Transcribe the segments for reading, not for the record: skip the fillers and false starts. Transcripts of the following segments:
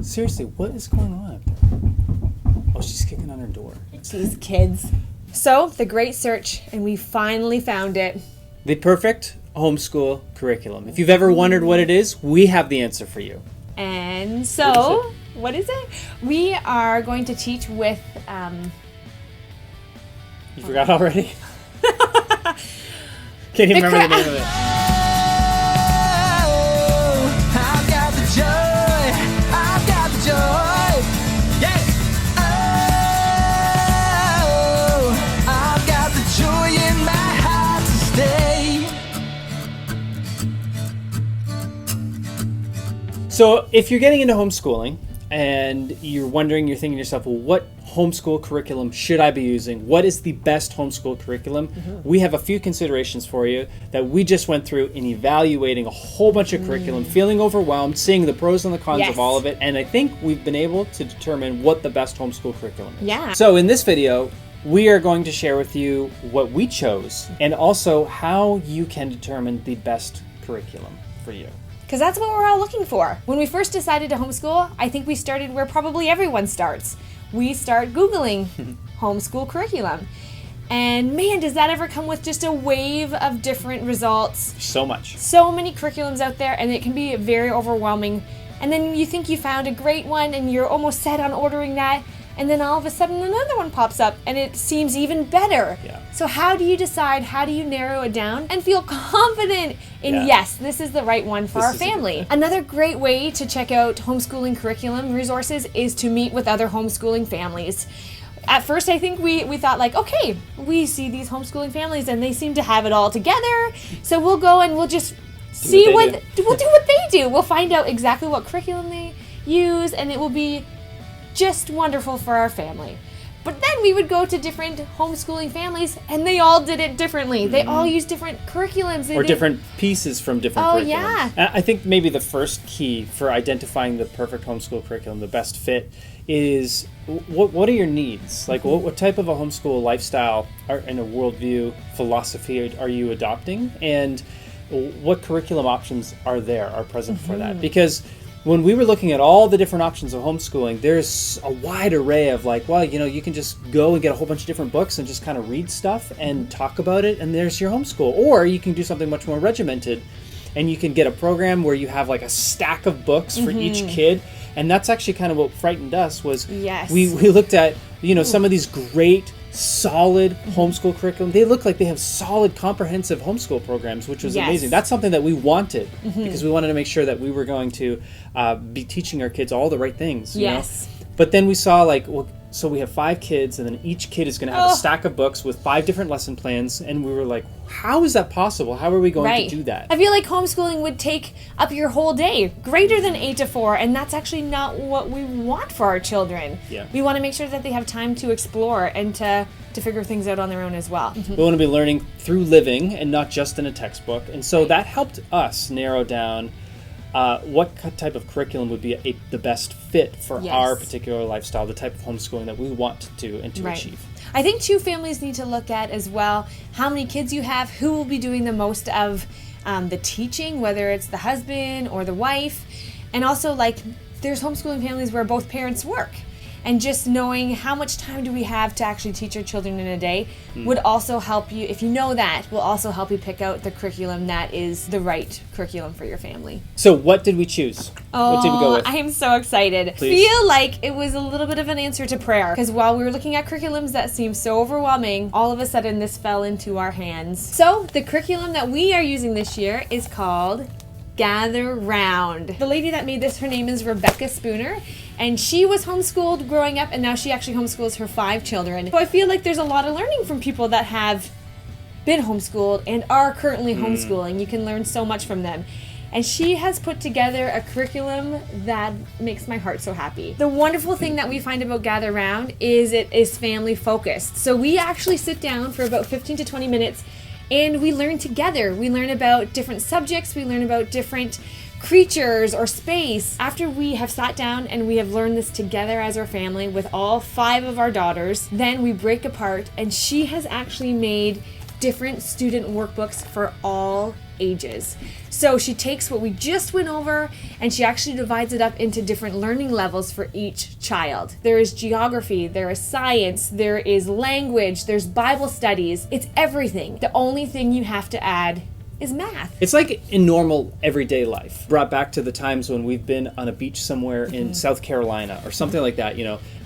Seriously, what is going on up there? Oh, she's kicking on her door. Jeez, kids. So, the great search, and we finally found it. The perfect homeschool curriculum. If you've ever wondered what it is, we have the answer for you. And so, what is it? We are going to teach with... You forgot already? Can't even remember the name of it. I've got the joy. I've got the joy. Yes. Oh, I've got the joy in my heart to stay. So if you're getting into homeschooling and you're thinking to yourself, well, what homeschool curriculum should I be using? What is the best homeschool curriculum? We have a few considerations for you that we just went through in evaluating a whole bunch of curriculum, feeling overwhelmed, seeing the pros and the cons of all of it, and I think we've been able to determine what the best homeschool curriculum is. Yeah. So in this video, we are going to share with you what we chose and also how you can determine the best curriculum for you. Because that's what we're all looking for. When we first decided to homeschool, I think we started where probably everyone starts. We start Googling homeschool curriculum. And man, does that ever come with just a wave of different results. So much. So many curriculums out there, and it can be very overwhelming. And then you think you found a great one, and you're almost set on ordering that, and then all of a sudden another one pops up, and it seems even better. Yeah. So how do you decide, how do you narrow it down, and feel confident in, yes, this is the right one for our family? Another great way to check out homeschooling curriculum resources is to meet with other homeschooling families. At first, I think we thought like, okay, we see these homeschooling families and they seem to have it all together, so we'll go and we'll just we'll do what they do. We'll find out exactly what curriculum they use, and it will be just wonderful for our family. But then we would go to different homeschooling families, and they all did it differently. They all used different curriculums. Or different pieces from different curriculums. Yeah. I think maybe the first key for identifying the perfect homeschool curriculum, the best fit, is what are your needs? Like what type of a homeschool lifestyle and a worldview, philosophy are you adopting? And what curriculum options are present for that? Because when we were looking at all the different options of homeschooling, there's a wide array of like, well, you can just go and get a whole bunch of different books and just kind of read stuff and talk about it, and there's your homeschool. Or you can do something much more regimented, and you can get a program where you have like a stack of books for each kid. And that's actually kind of what frightened us was we looked at, some of these great, solid homeschool curriculum. They look like they have solid, comprehensive homeschool programs, which was amazing. That's something that we wanted because we wanted to make sure that we were going to be teaching our kids all the right things. You know? But then we saw so we have 5 kids, and then each kid is going to have a stack of books with 5 different lesson plans, and we were like, how is that possible? How are we going to do that? I feel like homeschooling would take up your whole day, greater than 8 to 4, and that's actually not what we want for our children. Yeah. We want to make sure that they have time to explore and to figure things out on their own as well. We want to be learning through living and not just in a textbook, and so that helped us narrow down what type of curriculum would be the best fit for our particular lifestyle, the type of homeschooling that we want to do and to achieve. I think 2 families need to look at as well how many kids you have, who will be doing the most of the teaching, whether it's the husband or the wife, and also there's homeschooling families where both parents work. And just knowing how much time do we have to actually teach our children in a day would also help you, if you know that, will also help you pick out the curriculum that is the right curriculum for your family. So what did we choose? What did we go with? I am so excited. Please. Feel like it was a little bit of an answer to prayer, because while we were looking at curriculums that seemed so overwhelming, all of a sudden this fell into our hands. So the curriculum that we are using this year is called Gather Round. The lady that made this, her name is Rebecca Spooner, and she was homeschooled growing up, and now she actually homeschools her 5 children. So I feel like there's a lot of learning from people that have been homeschooled and are currently homeschooling. You can learn so much from them. And she has put together a curriculum that makes my heart so happy. The wonderful thing that we find about Gather Round is it is family focused. So we actually sit down for about 15 to 20 minutes and we learn together. We learn about different subjects. We learn about different creatures or space. After we have sat down and we have learned this together as our family with all 5 of our daughters, then we break apart, and she has actually made different student workbooks for all ages. So she takes what we just went over and she actually divides it up into different learning levels for each child. There is geography, there is science, there is language, there's Bible studies. It's everything. The only thing you have to add is math. It's like in normal everyday life, brought back to the times when we've been on a beach somewhere in South Carolina or something like that,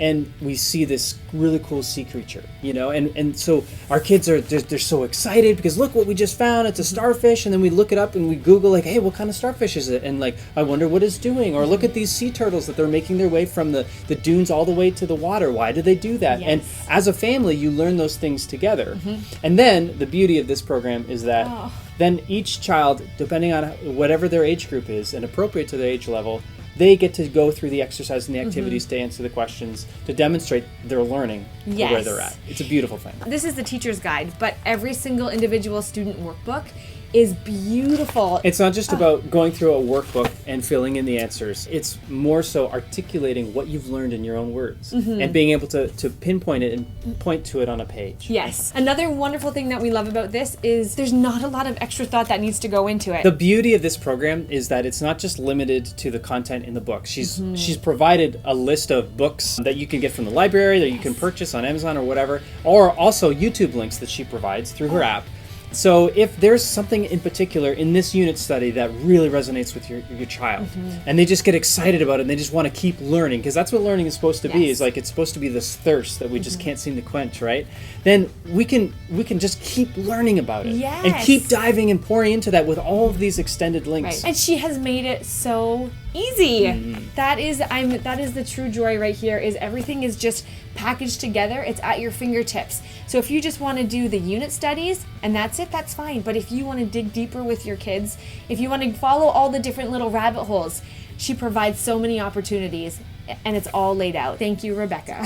and we see this really cool sea creature, and so our kids they're so excited because look what we just found, it's a starfish, and then we look it up and we Google like, hey, what kind of starfish is it? And like, I wonder what it's doing, or look at these sea turtles that they're making their way from the dunes all the way to the water. Why do they do that? Yes. And as a family, you learn those things together. And then the beauty of this program is that then each child, depending on whatever their age group is and appropriate to their age level, they get to go through the exercise and the activities to answer the questions to demonstrate their learning where they're at. It's a beautiful thing. This is the teacher's guide, but every single individual student workbook is beautiful. It's not just about going through a workbook and filling in the answers. It's more so articulating what you've learned in your own words and being able to pinpoint it and point to it on a page. Yes. Another wonderful thing that we love about this is there's not a lot of extra thought that needs to go into it. The beauty of this program is that it's not just limited to the content in the book. She's provided a list of books that you can get from the library, that you can purchase on Amazon or whatever, or also YouTube links that she provides through her app. So if there's something in particular in this unit study that really resonates with your child, and they just get excited about it and they just want to keep learning, because that's what learning is supposed to be, is like it's supposed to be this thirst that we just can't seem to quench, right? Then we can just keep learning about it and keep diving and pouring into that with all of these extended links. Right. And she has made it so easy. That is the true joy right here, is everything is just packaged together. It's at your fingertips. So if you just want to do the unit studies and that's it, that's fine. But if you want to dig deeper with your kids, if you want to follow all the different little rabbit holes, she provides so many opportunities and it's all laid out. Thank you, Rebecca.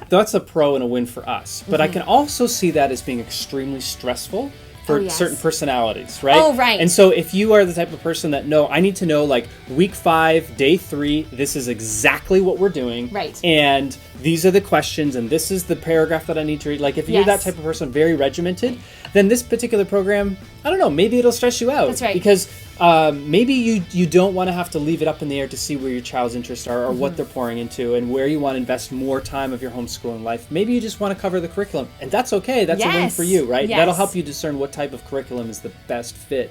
That's a pro and a win for us. But I can also see that as being extremely stressful for certain personalities, right? Oh, right. And so if you are the type of person that, no, I need to know like week 5, day 3, this is exactly what we're doing. Right. And these are the questions and this is the paragraph that I need to read. Like if you're that type of person, very regimented, then this particular program, I don't know, maybe it'll stress you out. That's right. Because maybe you don't want to have to leave it up in the air to see where your child's interests are or what they're pouring into and where you want to invest more time of your homeschooling life. Maybe you just want to cover the curriculum, and that's okay. That's a win for you, right? Yes. That'll help you discern what type of curriculum is the best fit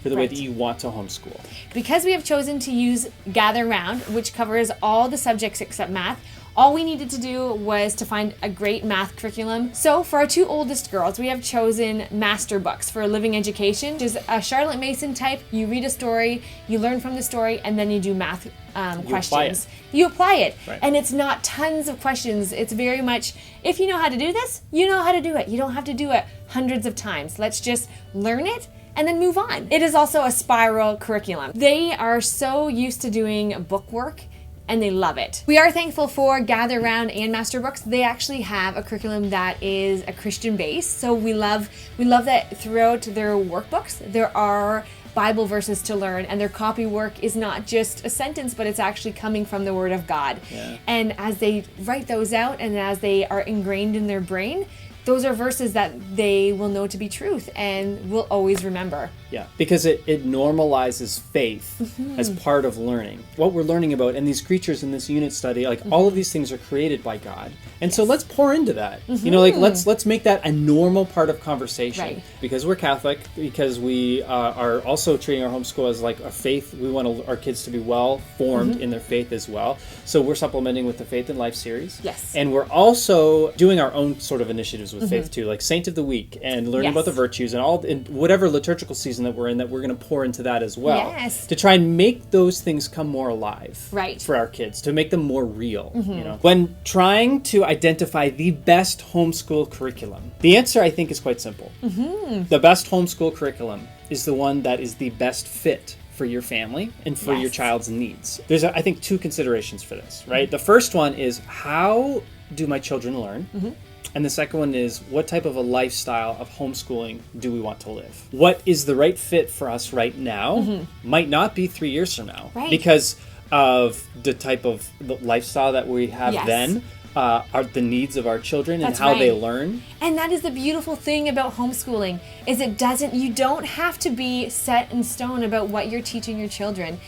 for the way that you want to homeschool. Because we have chosen to use Gather Round, which covers all the subjects except math, all we needed to do was to find a great math curriculum. So for our 2 oldest girls, we have chosen Master Books for Living Education, which is a Charlotte Mason type. You read a story, you learn from the story, and then you do math questions. You apply it. Right. And it's not tons of questions. It's very much, if you know how to do this, you know how to do it. You don't have to do it hundreds of times. Let's just learn it and then move on. It is also a spiral curriculum. They are so used to doing book work and they love it. We are thankful for Gather Round and Master Books. They actually have a curriculum that is a Christian base. So we love that throughout their workbooks, there are Bible verses to learn, and their copy work is not just a sentence, but it's actually coming from the Word of God. Yeah. And as they write those out and as they are ingrained in their brain, those are verses that they will know to be truth and will always remember. Yeah, because it normalizes faith as part of learning. What we're learning about, and these creatures in this unit study, like all of these things are created by God. And so let's pour into that. Like let's make that a normal part of conversation. Right. Because we're Catholic, because we are also treating our homeschool as like a faith. We want our kids to be well formed in their faith as well. So we're supplementing with the Faith and Life series. Yes. And we're also doing our own sort of initiatives with faith too, like Saint of the Week and learning about the virtues and all in whatever liturgical season that we're in, that we're going to pour into that as well. Yes. To try and make those things come more alive for our kids, to make them more real. When trying to identify the best homeschool curriculum, the answer I think is quite simple. The best homeschool curriculum is the one that is the best fit for your family and for your child's needs. There's I think 2 considerations for this, right? The first one is, how do my children learn? And the second one is, what type of a lifestyle of homeschooling do we want to live? What is the right fit for us right now might not be 3 years from now. Right. Because of the type of lifestyle that we have then. are the needs of our children and That's how they right. learn. And that is the beautiful thing about homeschooling is you don't have to be set in stone about what you're teaching your children.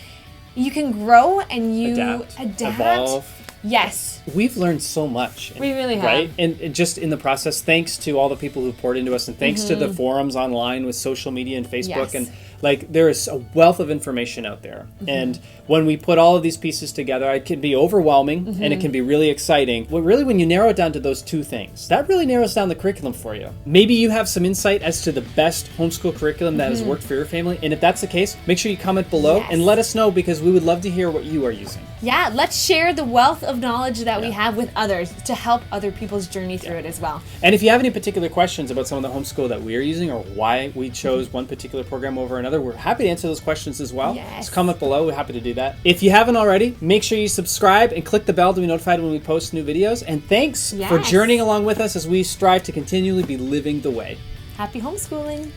You can grow and you adapt. Evolve. Yes. We've learned so much. We really have. Right? And just in the process, thanks to all the people who poured into us and thanks to the forums online with social media and Facebook. Yes. And like there is a wealth of information out there. And when we put all of these pieces together, it can be overwhelming and it can be really exciting. Well, really, when you narrow it down to those two things, that really narrows down the curriculum for you. Maybe you have some insight as to the best homeschool curriculum that has worked for your family. And if that's the case, make sure you comment below Yes. and let us know because we would love to hear what you are using. Yeah, let's share the wealth of knowledge that we have with others to help other people's journey through it as well. And if you have any particular questions about some of the homeschool that we are using or why we chose one particular program over another, we're happy to answer those questions as well. Yes. Just comment below. We're happy to do that. If you haven't already, make sure you subscribe and click the bell to be notified when we post new videos. And thanks for Yes. journeying along with us as we strive to continually be living the way. Happy homeschooling.